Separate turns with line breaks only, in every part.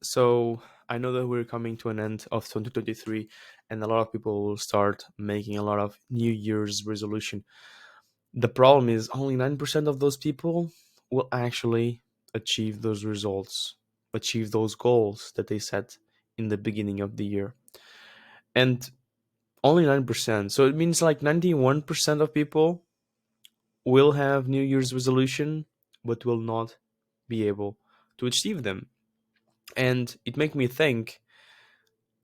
So I know that we're coming to an end of 2023, and a lot of people will start making a lot of New Year's resolution. The problem is only 9% of those people will actually achieve those results, achieve those goals that they set in the beginning of the year. And only 9%. So it means like 91% of people will have New Year's resolution but will not be able to achieve them. And it makes me think,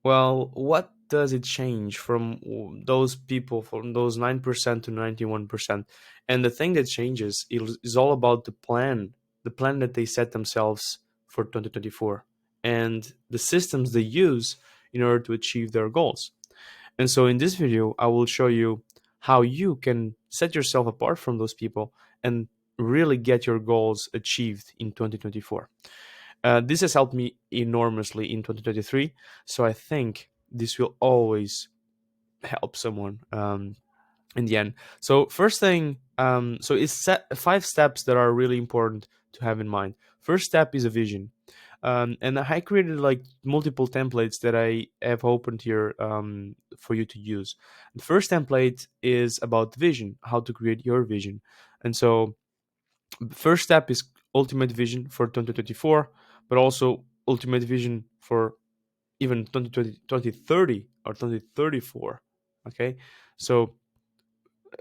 well, what does it change from those people, from those 9% to 91%? And the thing that changes is all about the plan that they set themselves for 2024, and the systems they use in order to achieve their goals. And so in this video, I will show you how you can set yourself apart from those people and really get your goals achieved in 2024. This has helped me enormously in 2023. So I think this will always help someone in the end. So first thing, so it's five steps that are really important to have in mind. First step is a vision. And I created like multiple templates that I have opened here for you to use. The first template is about vision, how to create your vision. And so first step is ultimate vision for 2024, but also ultimate vision for even 2020, 2030 or 2034. Okay, so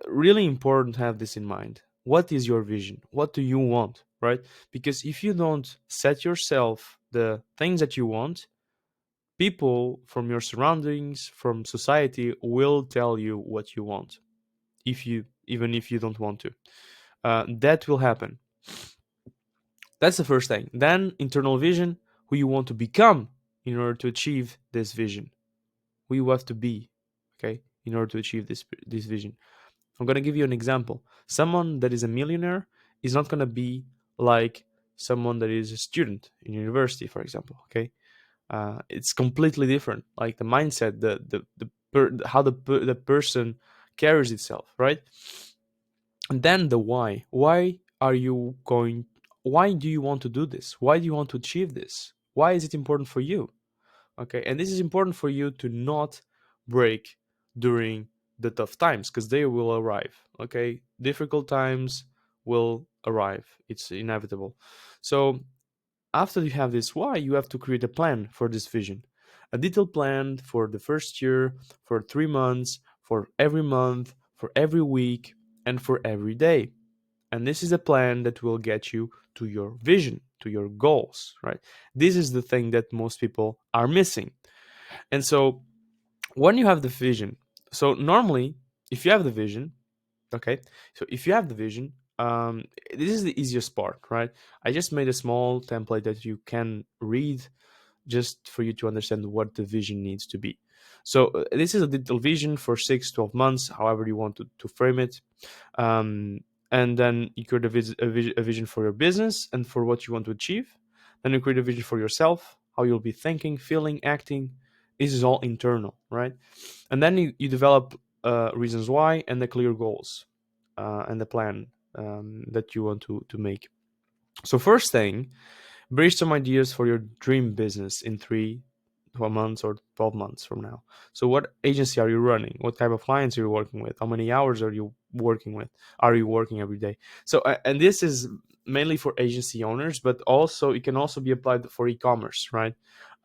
really important to have this in mind. What is your vision? What do you want, right? Because if you don't set yourself the things that you want, people from your surroundings, from society, will tell you what you want, if you even if you don't want to. That will happen. That's the first thing. Then internal vision, who you want to become in order to achieve this vision, who you have to be, okay, in order to achieve this vision. I'm gonna give you an example. Someone that is a millionaire is not gonna be like someone that is a student in university, for example. Okay, it's completely different. Like the mindset, how the person carries itself, right? And then the why. Why are you going? Why do you want to do this? Why do you want to achieve this? Why is it important for you? Okay, and this is important for you to not break during the tough times, because they will arrive. Okay, difficult times will arrive, it's inevitable. So after you have this why, you have to create a plan for this vision, a detailed plan for the first year, for 3 months, for every month, for every week, and for every day. And this is a plan that will get you to your vision, to your goals, right? This is the thing that most people are missing. And so when you have the vision, so normally, if you have the vision, okay, so if you have the vision, this is the easiest part, right? I just made a small template that you can read just for you to understand what the vision needs to be. So this is a detailed vision for 6-12 months, however you want to frame it. um, and then you create a vision for your business and for what you want to achieve. Then you create a vision for yourself, how you'll be thinking, feeling, acting. This is all internal, right? And then you develop reasons why and the clear goals, and the plan that you want to make. So first thing, brainstorm ideas for your dream business in 3 12 months or 12 months from now. So what agency are you running? What type of clients are you working with? How many hours are you working with? Are you working every day? So and this is mainly for agency owners, but also it can also be applied for e-commerce, right?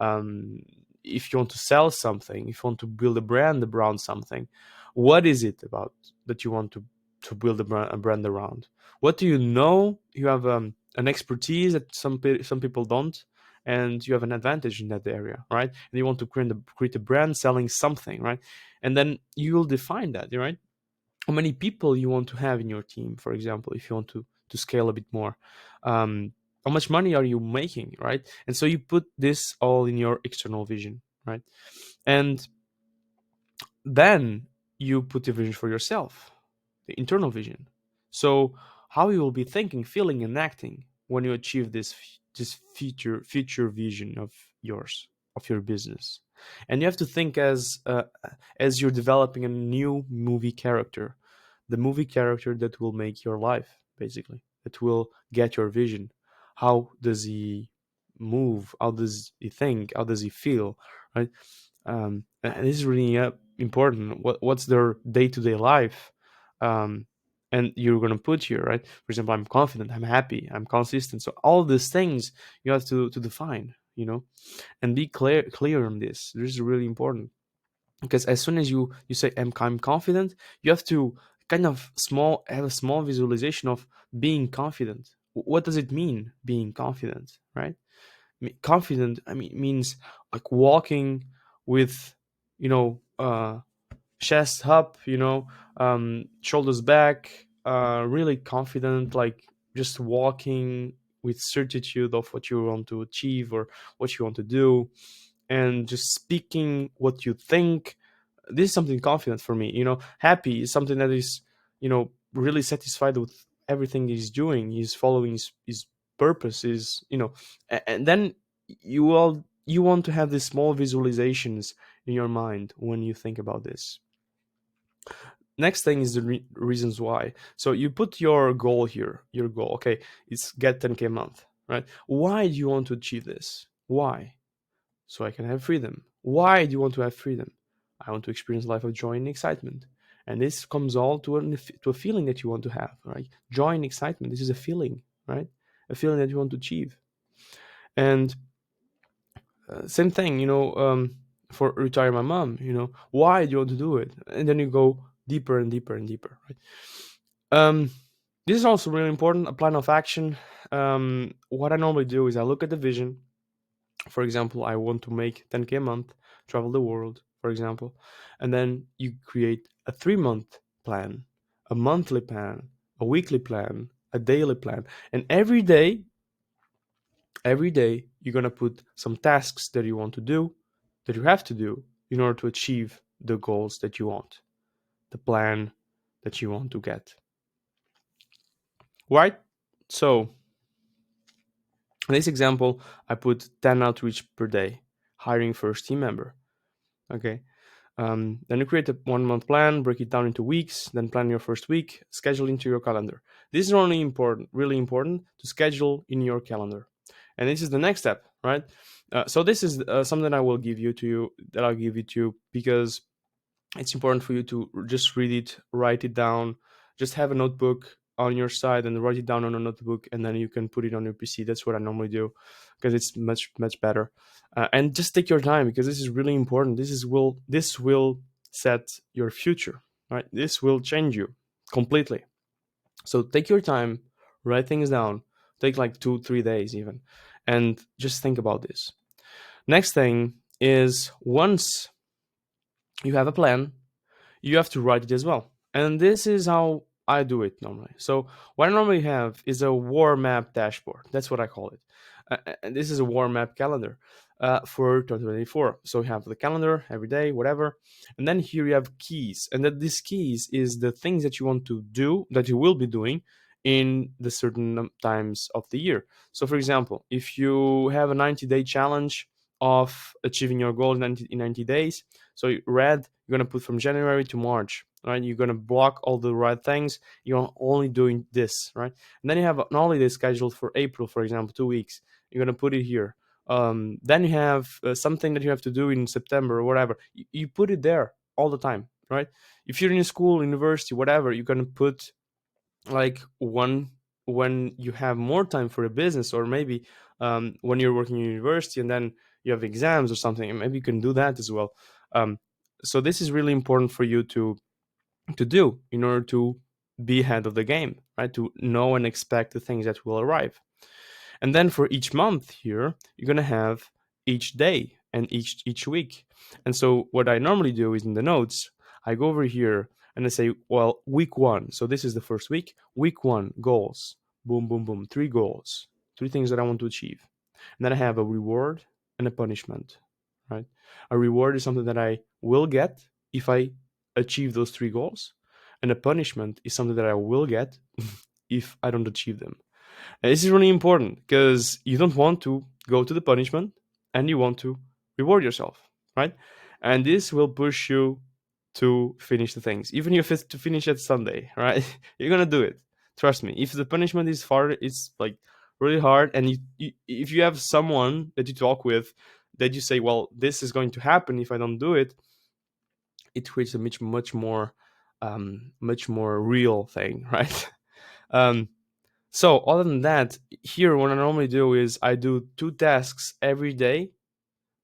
um, if you want to sell something, if you want to build a brand around something, what is it about that you want to build a brand around? What do you know? You have an expertise that some people don't, and you have an advantage in that area, right? And you want to create a brand selling something, right? And then you will define that, right? How many people you want to have in your team, for example, if you want to scale a bit more. How much money are you making, right? And so you put this all in your external vision, right? And then you put the vision for yourself, the internal vision. So how you will be thinking, feeling, and acting when you achieve this future vision of yours, of your business. And you have to think as you're developing a new movie character, the movie character that will make your life, basically, that will get your vision. How does he move, how does he think, how does he feel, right? And this is really important. What's their day-to-day life, um, and you're gonna put here, right? For example, I'm confident, I'm happy, I'm consistent. So all these things you have to define, and be clear on this. This is really important, because as soon as you say I'm confident, you have to kind of small have a small visualization of being confident. What does it mean being confident, right? Confident, I mean, means like walking with, you know uh chest up, shoulders back, really confident, like just walking with certitude of what you want to achieve or what you want to do, and just speaking what you think. This is something confident for me. Happy is something that is, really satisfied with everything he's doing. He's following his purpose. Is and then you want to have these small visualizations in your mind when you think about this. Next thing is the reasons why. So you put your goal here. Your goal, okay, it's get 10K a month, right? Why do you want to achieve this? Why? So I can have freedom. Why do you want to have freedom? I want to experience a life of joy and excitement. And this comes all to a feeling that you want to have, right? Joy and excitement. This is a feeling, right? A feeling that you want to achieve. And same thing, for retire my mom, why do you want to do it? And then you go deeper and deeper and deeper, right? Um, this is also really important, a plan of action. What I normally do is I look at the vision. For example, I want to make 10K a month, travel the world, for example. And then you create a 3 month plan, a monthly plan, a weekly plan, a daily plan. And every day, you're going to put some tasks that you want to do, that you have to do in order to achieve the goals that you want, the plan that you want to get. Right? So, in this example, I put 10 outreach per day, hiring first team member. Okay. Then you create a 1 month plan, break it down into weeks, then plan your first week, schedule into your calendar. This is only important, really important, to schedule in your calendar. And this is the next step, right? So this is something I will give you to you, that I'll give you to you, because it's important for you to just read it, write it down, just have a notebook on your side and write it down on a notebook, and then you can put it on your PC. That's what I normally do, because it's much better. And just take your time, because this is really important. This will set your future, right? This will change you completely. So take your time, write things down. Take like 2-3 days even, and just think about this. Next thing is, once you have a plan, you have to write it as well. And this is how I do it normally. So what I normally have is a war map dashboard. That's what I call it. And this is a war map calendar for 2024. So you have the calendar every day, whatever. And then here you have keys. And that these keys is the things that you want to do, that you will be doing in the certain times of the year. So for example, if you have a 90-day challenge of achieving your goal in 90 days, so red, you're going to put from January to March, right? You're going to block all the right things. You're only doing this, right? And then you have an holiday scheduled for April, for example, 2 weeks. You're going to put it here. Then you have something that you have to do in September or whatever. You put it there all the time, right? If you're in school, university, whatever, you're going to put like one when you have more time for a business, or maybe when you're working in university and then you have exams or something, and maybe you can do that as well. um, so this is really important for you to do in order to be ahead of the game, right? To know and expect the things that will arrive. And then for each month here, you're going to have each day and each week. And so what I normally do is, in the notes, I go over here and I say, well, week one. So this is the first week. Week one, goals. Boom, boom, boom. 3 goals, 3 things that I want to achieve. And then I have a reward and a punishment, right? A reward is something that I will get if I achieve those 3 goals. And a punishment is something that I will get if I don't achieve them. And this is really important, because you don't want to go to the punishment and you want to reward yourself, right? And this will push you to finish the things, even if it's to finish at Sunday, right? You're gonna do it. Trust me. If the punishment is far, it's like really hard. And if you have someone that you talk with that you say, well, this is going to happen if I don't do it, it creates a much more real thing, right? um, so other than that, here what I normally do is I do two tasks every day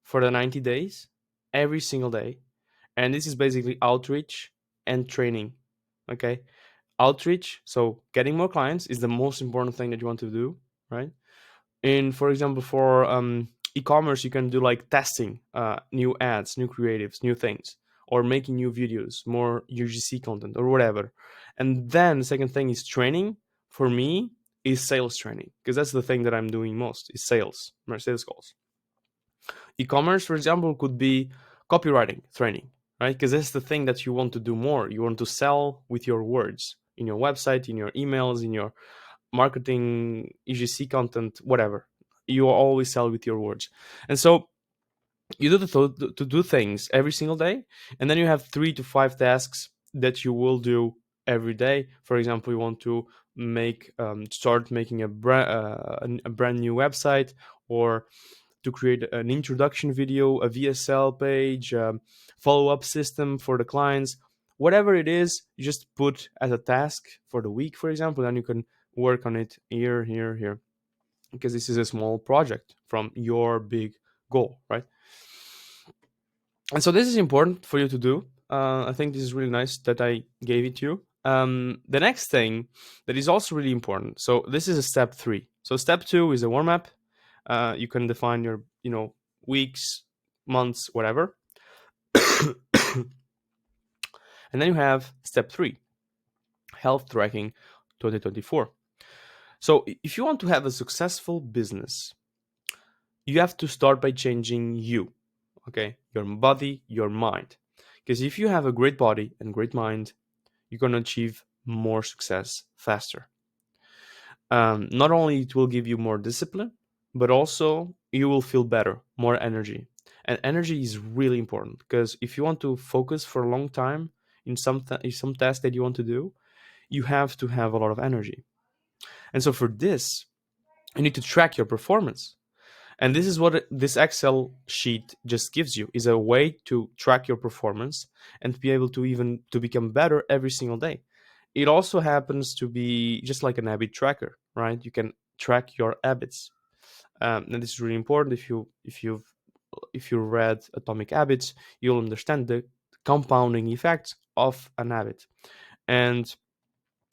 for the 90 days, every single day. And this is basically outreach and training. Okay. Outreach, so getting more clients is the most important thing that you want to do, right? And for example, for e-commerce, you can do like testing new ads, new creatives, new things, or making new videos, more UGC content or whatever. And then the second thing is training. For me, is sales training, because that's the thing that I'm doing most is sales, my sales calls. E-commerce, for example, could be copywriting training, right? Because that's the thing that you want to do more. You want to sell with your words in your website, in your emails, in your marketing, EGC content, whatever. You always sell with your words. And so you do to do things every single day, and then you have 3 to 5 tasks that you will do every day. For example, you want to start making a brand new website, or to create an introduction video, a VSL page, follow-up system for the clients, whatever it is, you just put as a task for the week, for example, then you can work on it here, because this is a small project from your big goal, right? And so this is important for you to do. I think this is really nice that I gave it to you. The next thing that is also really important. So this is a step 3. So step 2 is a warm up. You can define your, weeks, months, whatever. And then you have step 3, health tracking 2024. So if you want to have a successful business, you have to start by changing you, okay? Your body, your mind. Because if you have a great body and great mind, you're going to achieve more success faster. Not only it will give you more discipline, but also you will feel better, more energy. And energy is really important, because if you want to focus for a long time in some task that you want to do, you have to have a lot of energy. And so for this, you need to track your performance. And this is what this Excel sheet just gives you, is a way to track your performance and to be able to even to become better every single day. It also happens to be just like an habit tracker, right? You can track your habits. And this is really important. If you read Atomic Habits, you'll understand the compounding effects of an habit. And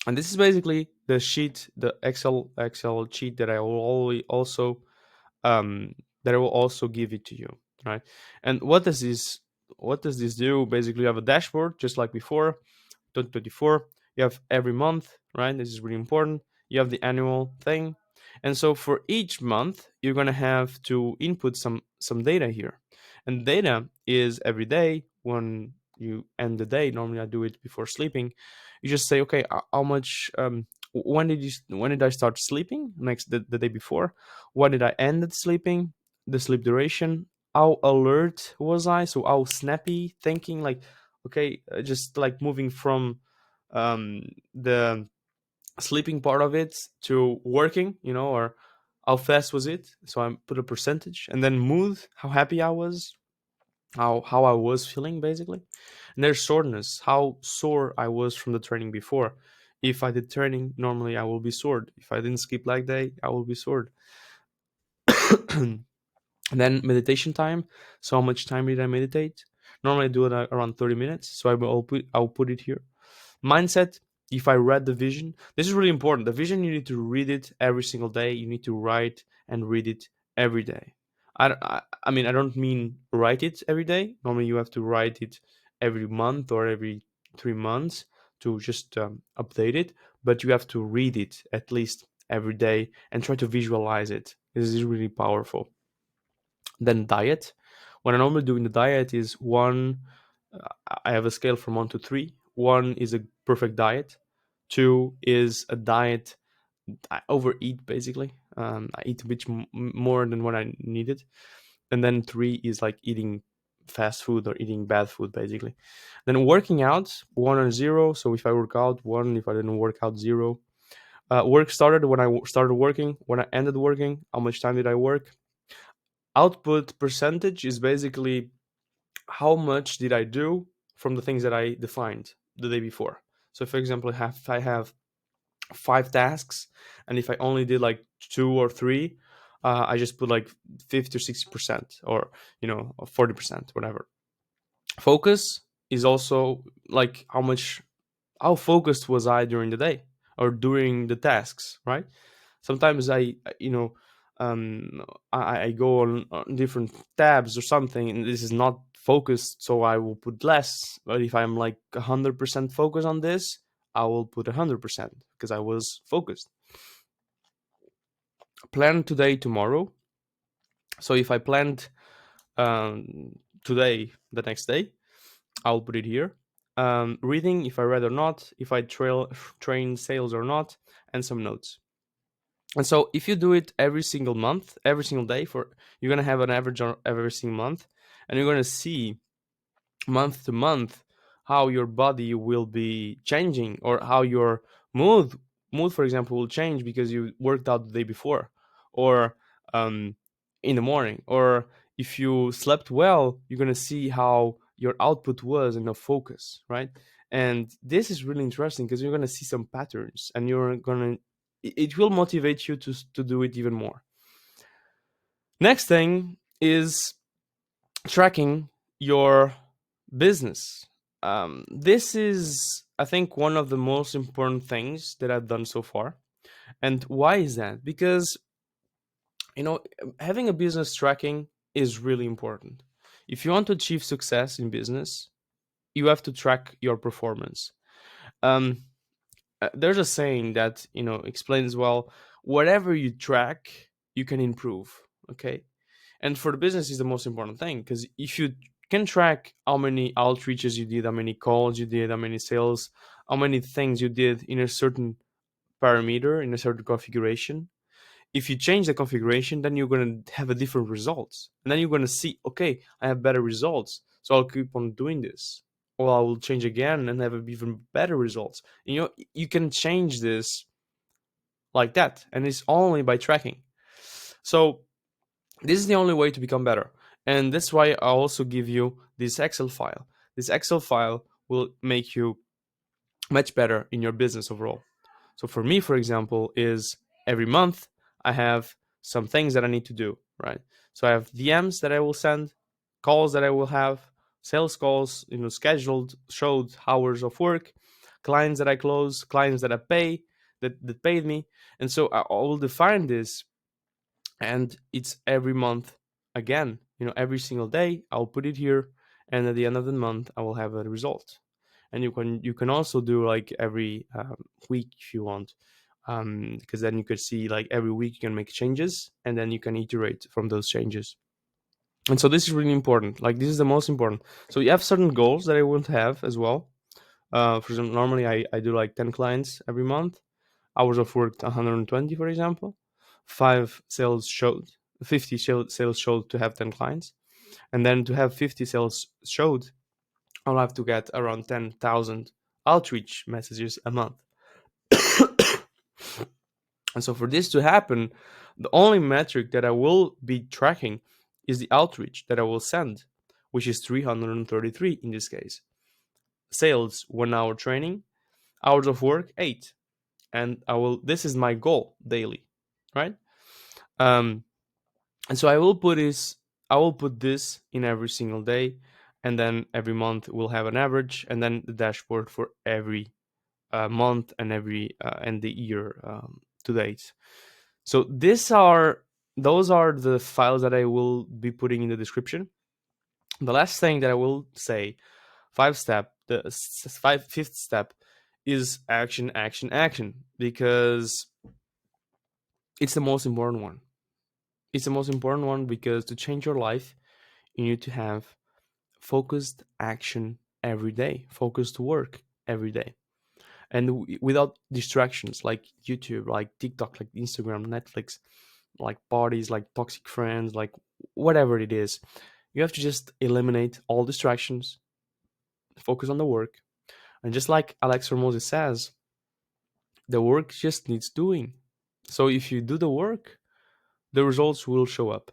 this is basically the sheet, the Excel sheet that I will also um, that I will also give it to you, right? And what does this do? Basically, you have a dashboard just like before, 2024. You have every month, right? This is really important. You have the annual thing, and so for each month, you're gonna have to input some data here, and data is every day when you end the day. Normally, I do it before sleeping. You just say, okay, how much? When did I start sleeping? The day before. When did I end sleeping? The sleep duration. How alert was I? So how snappy thinking, like, okay, just like moving from the sleeping part of it to working, or how fast was it? So I put a percentage, and then mood, how happy I was, how I was feeling basically. And there's soreness, how sore I was from the training before. If I did training normally, I will be sore. If I didn't skip leg day, I will be sore. And then meditation time. So how much time did I meditate? Normally I do it around 30 minutes. So I'll put it here. Mindset. If I read the vision, this is really important. The vision, you need to read it every single day. You need to write and read it every day. I don't mean write it every day. Normally you have to write it every month or every 3 months to just update it. But you have to read it at least every day and try to visualize it. This is really powerful. Then diet. What I normally do in the diet is one. I have a scale from 1 to 3. One is a perfect diet. Two is a diet I overeat basically. I eat a bit more than what I needed. And then 3 is like eating fast food or eating bad food basically. Then working out, 1 and 0. So if I work out, 1. If I didn't work out, 0. Work started when started working, when I ended working, how much time did I work. Output percentage is basically how much did I do from the things that I defined the day before. So, for example, if I have 5 tasks, and if I only did like 2 or 3, I just put like 50 or 60%, or 40%, whatever. Focus is also like how focused was I during the day or during the tasks, right? Sometimes um, I go on different tabs or something, and this is not focused, so I will put less. But if I'm like 100% focused on this, I will put 100% because I was focused. Plan today, tomorrow. So if I planned today, the next day, I'll put it here. Reading, if I read or not, if I train sales or not, and some notes. And so if you do it every single month, every single day, you're gonna have an average on every single month, and you're gonna see month to month how your body will be changing, or how your mood for example will change because you worked out the day before, or um, in the morning, or if you slept well, you're going to see how your output was in a focus, right? And this is really interesting because you're going to see some patterns, and you're going to it will motivate you to do it even more. Next thing is tracking your business. This is, I think, one of the most important things that I've done so far. And why is that? Because, having a business tracking is really important. If you want to achieve success in business, you have to track your performance. Um, there's a saying that, explains well, whatever you track, you can improve. Okay. And for the business is the most important thing, because if you can track how many outreaches you did, how many calls you did, how many sales, how many things you did in a certain parameter, in a certain configuration, if you change the configuration, then you're going to have a different results, and then you're going to see, okay, I have better results, so I'll keep on doing this, or I will change again and have even better results. You can change this like that, and it's only by tracking. So this is the only way to become better. And that's why I also give you this Excel file. This Excel file will make you much better in your business overall. So for me, for example, is every month I have some things that I need to do, right? So I have DMs that I will send, calls that I will have, sales calls, scheduled, showed hours of work, clients that I close, clients that I pay, that paid me. And so I will define this, and it's every month again, every single day I'll put it here, and at the end of the month I will have a result. And you can also do like every week if you want, because then you could see like every week you can make changes, and then you can iterate from those changes. And so this is really important, like this is the most important. So you have certain goals that I want to have as well. For example, normally I do like 10 clients every month, hours of work 120, for example. 50 sales showed to have 10 clients. And then to have 50 sales showed, I'll have to get around 10,000 outreach messages a month. And so for this to happen, the only metric that I will be tracking is the outreach that I will send, which is 333 in this case. Sales, 1 hour training, hours of work, 8. And this is my goal daily, right? Um, and so I will put this in every single day, and then every month we'll have an average, and then the dashboard for every month and every and the year to date. So those are the files that I will be putting in the description. The last thing that I will say, fifth step is action, action, action, because it's the most important one. It's the most important one because to change your life, you need to have focused action every day, focused work every day, and without distractions like YouTube, like TikTok, like Instagram, Netflix, like parties, like toxic friends, like whatever it is. You have to just eliminate all distractions, focus on the work. And just like Alex Ramosi says, The work just needs doing. So if you do the work, the results will show up.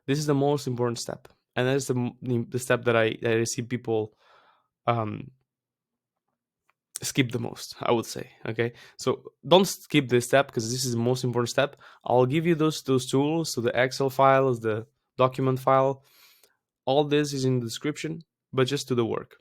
This is the most important step, and that is the step that I see people um, skip the most, I would say. Okay, so don't skip this step because this is the most important step. I'll give you those tools, so the Excel files, the document file, all this is in the description, but just do the work.